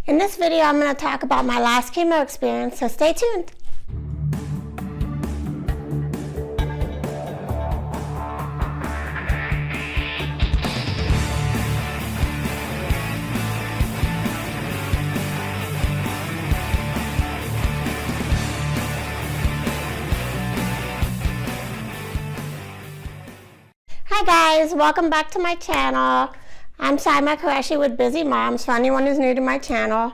In this video, I'm going to talk about my last chemo experience, so stay tuned. Hi guys, welcome back to my channel. I'm Saima Qureshi with Busy Moms, for anyone who's new to my channel,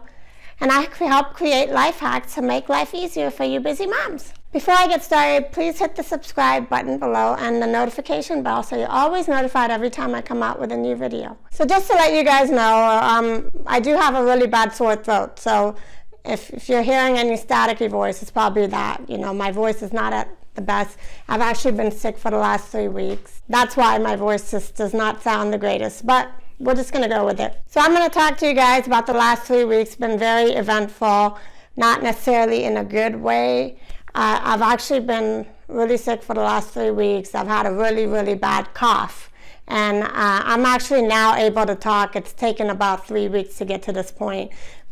and I help create life hacks to make life easier for you busy moms. Before I get started, please hit the subscribe button below and the notification bell so you're always notified every time I come out with a new video. So just to let you guys know, I do have a really bad sore throat, so if you're hearing any staticky voice, it's probably that. My voice is not at the best. I've actually been sick for the last 3 weeks. That's why my voice just does not sound the greatest, but we're just going to go with it. So I'm going to talk to you guys about the last 3 weeks. Been very eventful, not necessarily in a good way. I've actually been really sick for the last 3 weeks. I've had a really, really bad cough, and I'm actually now able to talk. It's taken about 3 weeks to get to this point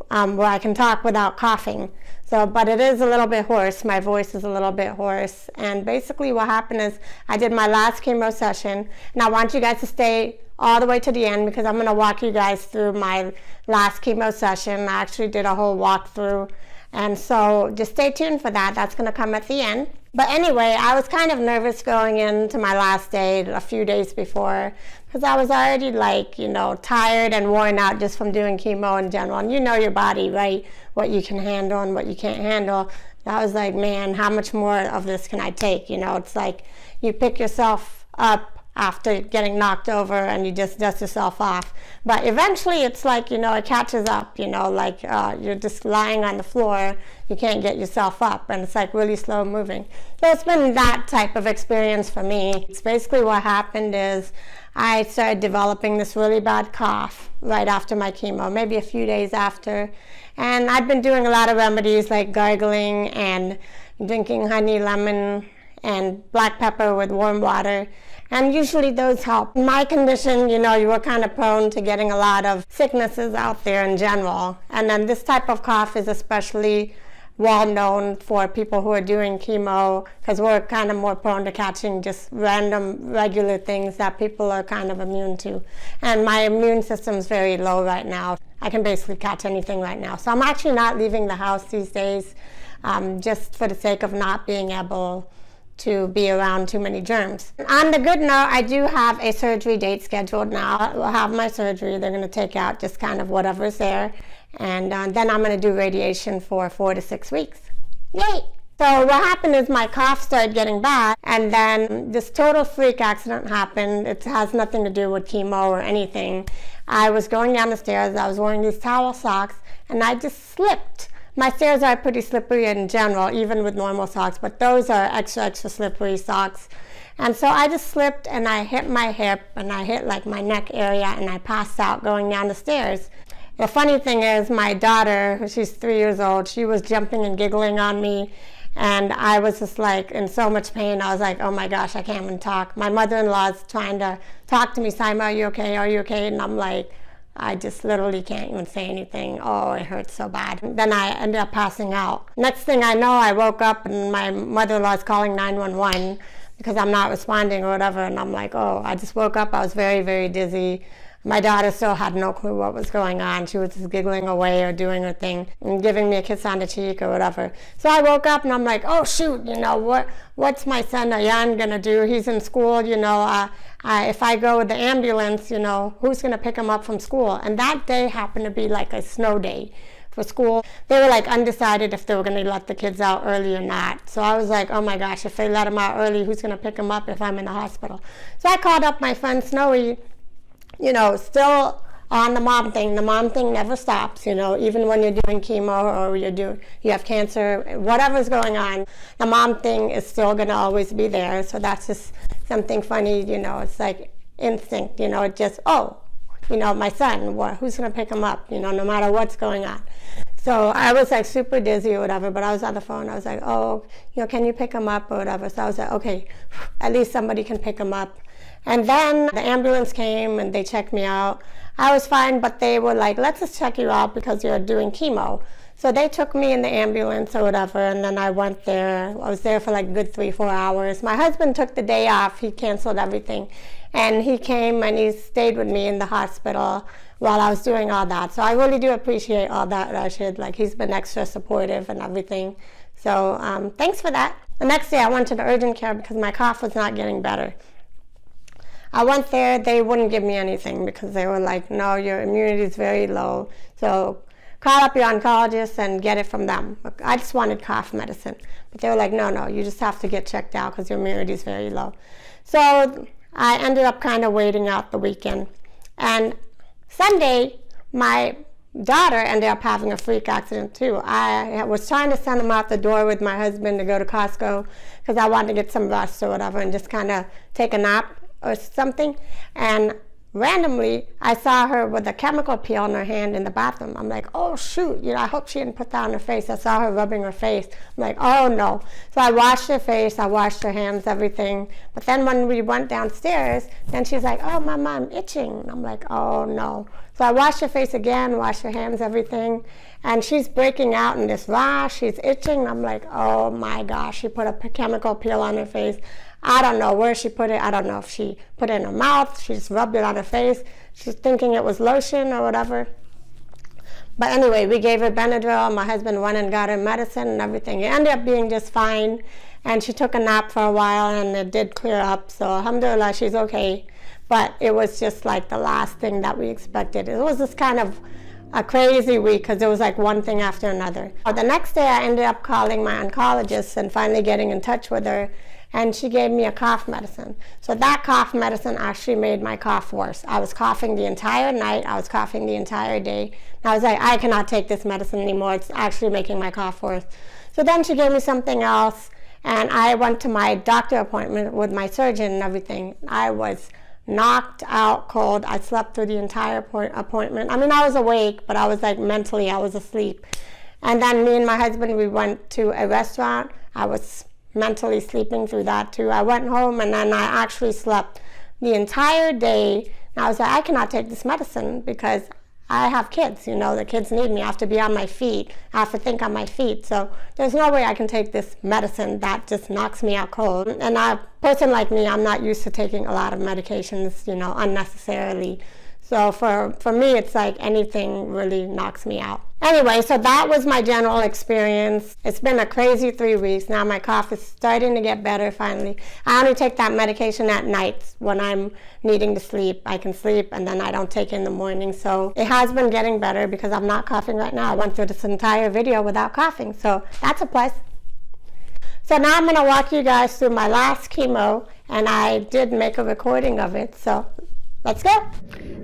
where I can talk without coughing. But it is a little bit hoarse. My voice is a little bit hoarse. And basically what happened is I did my last chemo session, and I want you guys to stay all the way to the end because I'm going to walk you guys through my last chemo session. I actually did a whole walkthrough, and so just stay tuned for that. That's going to come at the end. But anyway, I was kind of nervous going into my last day a few days before because I was already tired and worn out just from doing chemo in general. And you know your body, right? What you can handle and what you can't handle. I was like, man, how much more of this can I take? It's like you pick yourself up after getting knocked over and you just dust yourself off. But eventually it's like, it catches up, you're just lying on the floor, you can't get yourself up, and it's like really slow moving. So it's been that type of experience for me. It's basically what happened is I started developing this really bad cough right after my chemo, maybe a few days after. And I've been doing a lot of remedies like gargling and drinking honey, lemon, and black pepper with warm water. And usually those help. In my condition, you were kind of prone to getting a lot of sicknesses out there in general. And then this type of cough is especially well known for people who are doing chemo because we're kind of more prone to catching just random regular things that people are kind of immune to. And my immune system's very low right now. I can basically catch anything right now. So I'm actually not leaving the house these days just for the sake of not being able to be around too many germs. On the good note, I do have a surgery date scheduled now. I'll have my surgery. They're going to take out just kind of whatever's there. And then I'm going to do radiation for 4 to 6 weeks. Yay! So what happened is my cough started getting bad, and then this total freak accident happened. It has nothing to do with chemo or anything. I was going down the stairs. I was wearing these towel socks, and I just slipped. My stairs are pretty slippery in general, even with normal socks, but those are extra slippery socks. And so I just slipped and I hit my hip and I hit my neck area and I passed out going down the stairs. The funny thing is my daughter, she's 3 years old, she was jumping and giggling on me, and I was just in so much pain. I was like, oh my gosh, I can't even talk. My mother-in-law is trying to talk to me, Saima, are you okay? Are you okay? And I'm like, I just literally can't even say anything. Oh, it hurts so bad. Then I ended up passing out. Next thing I know, I woke up and my mother-in-law is calling 911 because I'm not responding or whatever. And I'm like, oh, I just woke up. I was very, very dizzy. My daughter still had no clue what was going on. She was just giggling away or doing her thing and giving me a kiss on the cheek or whatever. So I woke up and I'm like, oh shoot, what's my son Ayan gonna do? He's in school, if I go with the ambulance, who's gonna pick him up from school? And that day happened to be a snow day for school. They were undecided if they were gonna let the kids out early or not. So I was like, oh my gosh, if they let him out early, who's gonna pick him up if I'm in the hospital? So I called up my friend Snowy, still on the mom thing. The mom thing never stops, even when you're doing chemo or you have cancer, whatever's going on, the mom thing is still going to always be there. So that's just something funny, it's like instinct, it just, my son, who's going to pick him up, no matter what's going on. So I was super dizzy or whatever, but I was on the phone. I was like, oh, can you pick him up or whatever? So I was like, okay, at least somebody can pick him up. And then the ambulance came and they checked me out. I was fine, but they were like, let's just check you out because you're doing chemo. So they took me in the ambulance or whatever, and then I went there. I was there for like a good 3-4 hours. My husband took the day off. He canceled everything. And he came and he stayed with me in the hospital while I was doing all that. So I really do appreciate all that, Rashid. Like, he's been extra supportive and everything. So thanks for that. The next day I went to the urgent care because my cough was not getting better. I went there, they wouldn't give me anything because they were like, no, your immunity is very low. So call up your oncologist and get it from them. I just wanted cough medicine. But they were like, no, you just have to get checked out because your immunity is very low. So I ended up kind of waiting out the weekend. And Sunday, my daughter ended up having a freak accident too. I was trying to send him out the door with my husband to go to Costco because I wanted to get some rest or whatever and just kind of take a nap or something. And randomly, I saw her with a chemical peel in her hand in the bathroom. I'm like, oh shoot, I hope she didn't put that on her face. I saw her rubbing her face. I'm like, oh no. So I washed her face, I washed her hands, everything. But then when we went downstairs, then she's like, oh mama, I'm itching. I'm like, oh no. So I washed her face again, washed her hands, everything. And she's breaking out in this rash, she's itching. I'm like, oh my gosh, she put a chemical peel on her face. I don't know where she put it. I don't know if she put it in her mouth. She just rubbed it on her face. She's thinking it was lotion or whatever. But anyway, we gave her Benadryl. My husband went and got her medicine and everything. It ended up being just fine. And she took a nap for a while and it did clear up. So alhamdulillah, she's okay. But it was just like the last thing that we expected. It was just kind of a crazy week because it was like one thing after another. The next day I ended up calling my oncologist and finally getting in touch with her. And she gave me a cough medicine. So that cough medicine actually made my cough worse. I was coughing the entire night. I was coughing the entire day. And I was like, I cannot take this medicine anymore. It's actually making my cough worse. So then she gave me something else. And I went to my doctor appointment with my surgeon and everything. I was knocked out cold. I slept through the entire appointment. I mean, I was awake, but I was like mentally, I was asleep. And then me and my husband, we went to a restaurant. I was mentally sleeping through that too. I went home and then I actually slept the entire day. And I was like, I cannot take this medicine because I have kids, the kids need me. I have to be on my feet. I have to think on my feet. So there's no way I can take this medicine that just knocks me out cold. And a person like me, I'm not used to taking a lot of medications, unnecessarily. So for me, it's like anything really knocks me out. Anyway, so that was my general experience. It's been a crazy 3 weeks. Now my cough is starting to get better finally. I only take that medication at night when I'm needing to sleep. I can sleep and then I don't take it in the morning. So it has been getting better because I'm not coughing right now. I went through this entire video without coughing. So that's a plus. So now I'm going to walk you guys through my last chemo, and I did make a recording of it. So let's go.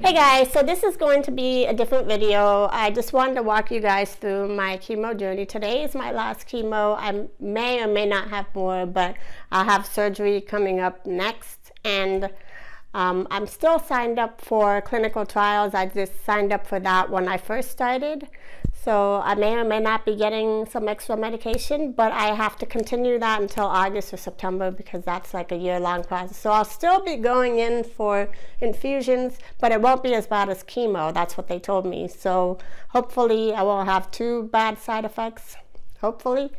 Hey guys, so this is going to be a different video. I just wanted to walk you guys through my chemo journey. Today is my last chemo. I may or may not have more, but I'll have surgery coming up next. And I'm still signed up for clinical trials. I just signed up for that when I first started. So I may or may not be getting some extra medication, but I have to continue that until August or September because that's like a year-long process. So I'll still be going in for infusions, but it won't be as bad as chemo. That's what they told me. So hopefully I won't have too bad side effects, hopefully.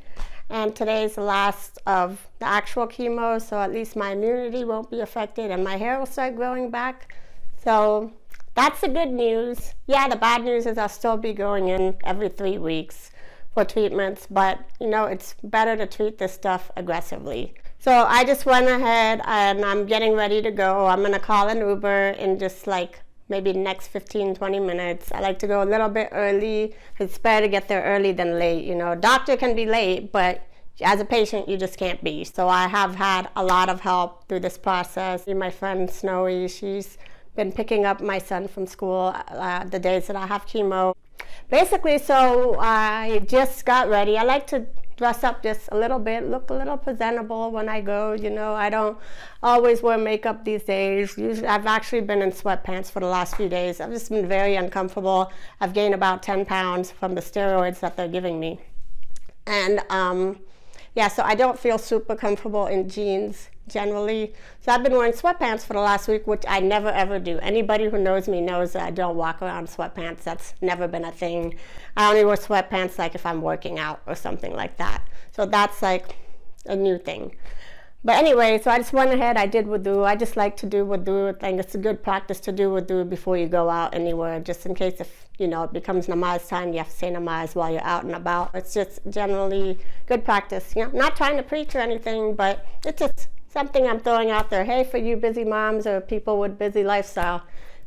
And today's the last of the actual chemo, so at least my immunity won't be affected and my hair will start growing back. So that's the good news. Yeah, the bad news is I'll still be going in every 3 weeks for treatments, but it's better to treat this stuff aggressively. So I just went ahead and I'm getting ready to go. I'm gonna call an Uber in just like maybe the next 15-20 minutes. I like to go a little bit early. It's better to get there early than late. Doctor can be late, but as a patient, you just can't be. So I have had a lot of help through this process. My friend Snowy, she's been picking up my son from school the days that I have chemo. Basically, so I just got ready. I like to dress up just a little bit, look a little presentable when I go. I don't always wear makeup these days. Usually, I've actually been in sweatpants for the last few days. I've just been very uncomfortable. I've gained about 10 pounds from the steroids that they're giving me. And yeah, so I don't feel super comfortable in jeans generally. So I've been wearing sweatpants for the last week, which I never ever do. Anybody who knows me knows that I don't walk around in sweatpants. That's never been a thing. I only wear sweatpants like if I'm working out or something like that. So that's like a new thing. But anyway, so I just went ahead, I did wudu. I just like to do wudu. I think it's a good practice to do wudu before you go out anywhere, just in case if, it becomes namaz time, you have to say namaz while you're out and about. It's just generally good practice. Not trying to preach or anything, but it's just something I'm throwing out there. Hey, for you busy moms or people with busy lifestyle,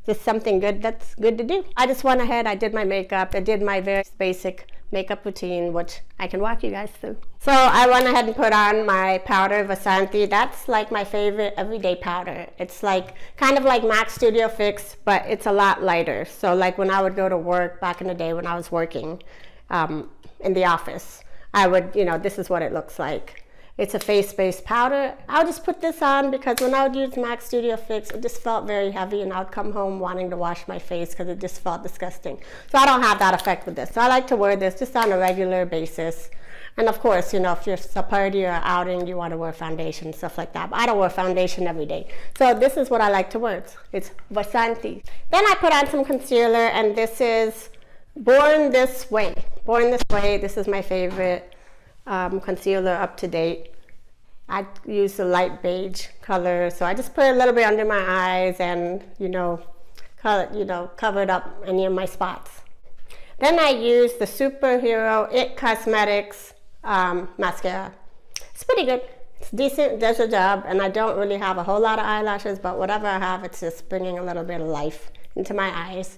just something good that's good to do. I just went ahead, I did my makeup, I did my very basic makeup routine, which I can walk you guys through. So I went ahead and put on my powder, Vasanthi. That's like my favorite everyday powder. It's like kind of like MAC Studio Fix, but it's a lot lighter. So like when I would go to work back in the day when I was working in the office, I would, this is what it looks like. It's a face-based powder. I'll just put this on because when I would use MAC Studio Fix, it just felt very heavy and I'd come home wanting to wash my face because it just felt disgusting. So I don't have that effect with this. So I like to wear this just on a regular basis. And of course, if you're a party or outing, you want to wear foundation, stuff like that. But I don't wear foundation every day. So this is what I like to wear. It's Vasanthi. Then I put on some concealer, and this is Born This Way. Born This Way, this is my favorite concealer up to date. I use the light beige color, so I just put a little bit under my eyes and covered up any of my spots. Then I use the Superhero It Cosmetics mascara. It's pretty good. It's decent, does the job, and I don't really have a whole lot of eyelashes, but whatever I have, it's just bringing a little bit of life into my eyes.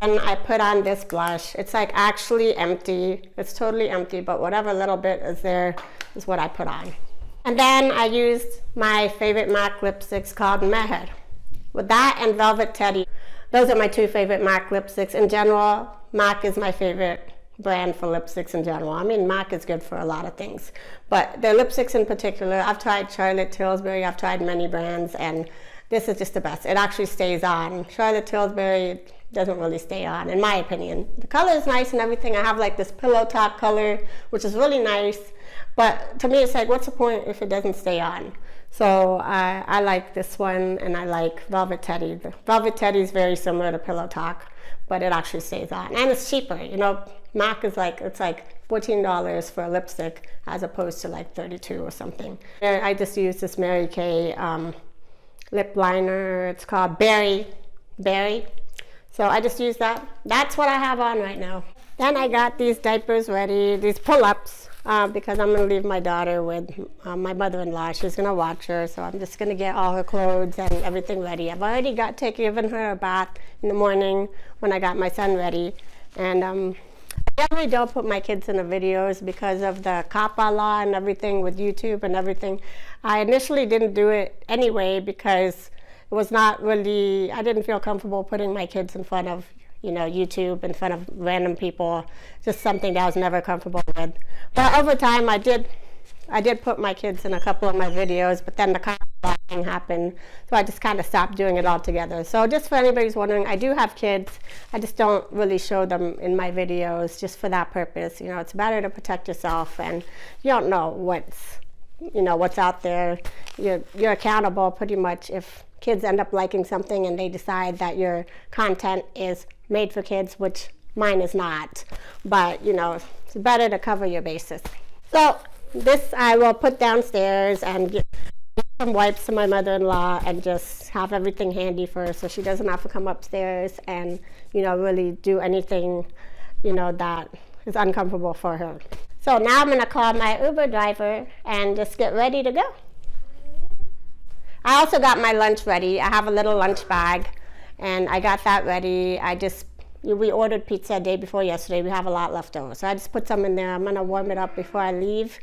And I put on this blush. It's like actually empty. It's totally empty, but whatever little bit is there is what I put on. And then I used my favorite MAC lipsticks called Meher. With that and Velvet Teddy. Those are my two favorite MAC lipsticks. In general, MAC is my favorite brand for lipsticks in general. I mean, MAC is good for a lot of things. But their lipsticks in particular, I've tried Charlotte Tilbury, I've tried many brands, and this is just the best. It actually stays on. Charlotte Tilbury doesn't really stay on, in my opinion. The color is nice and everything. I have like this pillow top color, which is really nice. But to me, it's like, what's the point if it doesn't stay on? So I like this one, and I like Velvet Teddy. The Velvet Teddy is very similar to Pillow Talk, but it actually stays on. And it's cheaper. MAC is like, it's like $14 for a lipstick as opposed to like $32 or something. I just use this Mary Kay lip liner. It's called Berry. So I just use that. That's what I have on right now. Then I got these diapers ready, these pull-ups, because I'm going to leave my daughter with my mother-in-law. She's going to watch her, so I'm just going to get all her clothes and everything ready. I've already given her a bath in the morning when I got my son ready. And I generally don't put my kids in the videos because of the COPPA law and everything with YouTube and everything. I initially didn't do it anyway because it was not really, I didn't feel comfortable putting my kids in front of YouTube, in front of random people, just something that I was never comfortable with. But over time, I did put my kids in a couple of my videos, but then the COPPA thing happened, so I just kind of stopped doing it altogether. So just for anybody who's wondering, I do have kids. I just don't really show them in my videos just for that purpose. It's better to protect yourself, and you don't know what's out there. You're accountable pretty much if kids end up liking something and they decide that your content is made for kids, which mine is not. But it's better to cover your bases. So this I will put downstairs and get some wipes to my mother-in-law and just have everything handy for her so she doesn't have to come upstairs and really do anything that is uncomfortable for her. So now I'm going to call my Uber driver and just get ready to go. I also got my lunch ready. I have a little lunch bag, and I got that ready. We ordered pizza the day before yesterday. We have a lot left over, so I just put some in there. I'm going to warm it up before I leave,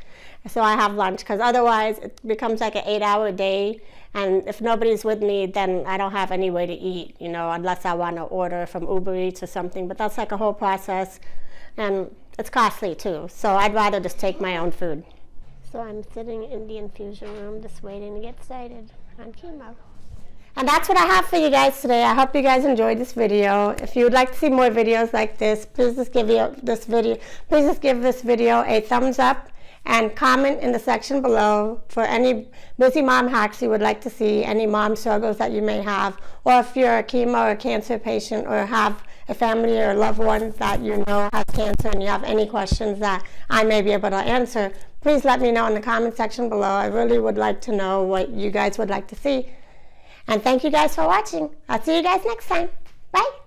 so I have lunch, because otherwise it becomes like an 8-hour day, and if nobody's with me, then I don't have any way to eat, unless I want to order from Uber Eats or something, but that's like a whole process, and it's costly too, so I'd rather just take my own food. So I'm sitting in the infusion room just waiting to get started on chemo. And that's what I have for you guys today. I hope you guys enjoyed this video. If you would like to see more videos like this, please just give this video a thumbs up And comment in the section below for any busy mom hacks you would like to see, any mom struggles that you may have, or if you're a chemo or cancer patient or have a family or loved one that you know has cancer and you have any questions that I may be able to answer, please let me know in the comment section below. I really would like to know what you guys would like to see. And thank you guys for watching. I'll see you guys next time. Bye.